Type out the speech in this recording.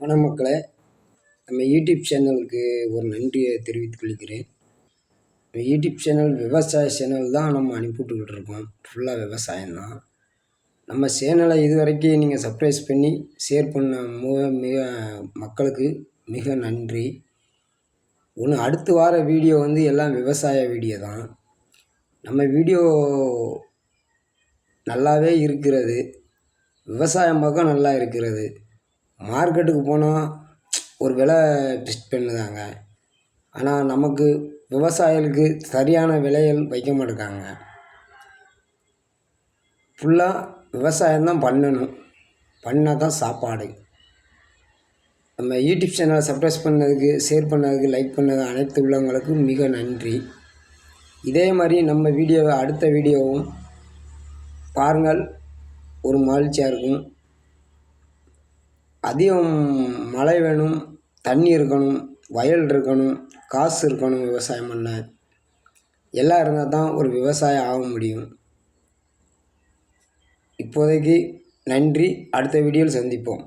வணக்கம் மக்களே, நம்ம யூடியூப் சேனலுக்கு ஒரு நன்றியை தெரிவித்துக் கொள்கிறேன். யூடியூப் சேனல் விவசாய சேனல் தான் நம்ம அனுப்பிவிட்டுக்கிட்டு இருக்கோம். ஃபுல்லாக விவசாயம் தான். நம்ம சேனலை இதுவரைக்கும் நீங்கள் சப்ஸ்கிரைப் பண்ணி ஷேர் பண்ண மிக மக்களுக்கு மிக நன்றி. அடுத்து வார வீடியோ எல்லாம் விவசாய வீடியோ தான். நம்ம வீடியோ நல்லாவே இருக்கிறது, விவசாயம் பக்கம் நல்லா இருக்கிறது. மார்க்கெட்டுக்கு போனால் ஒரு விலை ஃபிக்ஸ் பண்ணுதாங்க, ஆனால் நமக்கு விவசாயிகளுக்கு சரியான விலைகள் வைக்க மாட்டேங்காங்க. ஃபுல்லாக விவசாயம்தான் பண்ணணும், பண்ணால் தான் சாப்பாடு. நம்ம யூடியூப் சேனலை சப்ஸ்கிரைப் பண்ணதுக்கு, ஷேர் பண்ணதுக்கு, லைக் பண்ணது அனைத்து உள்ளவங்களுக்கும் மிக நன்றி. இதே மாதிரி நம்ம வீடியோவை அடுத்த வீடியோவும் பாருங்கள், ஒரு மகிழ்ச்சியாக இருக்கும். அதிகம் மழை வேணும், தண்ணி இருக்கணும், வயல் இருக்கணும், காசு இருக்கணும். விவசாயம் பண்ண எல்லாம் இருந்தால் தான் ஒரு விவசாயம் ஆக முடியும். இப்போதைக்கு நன்றி. அடுத்த வீடியோவில் சந்திப்போம்.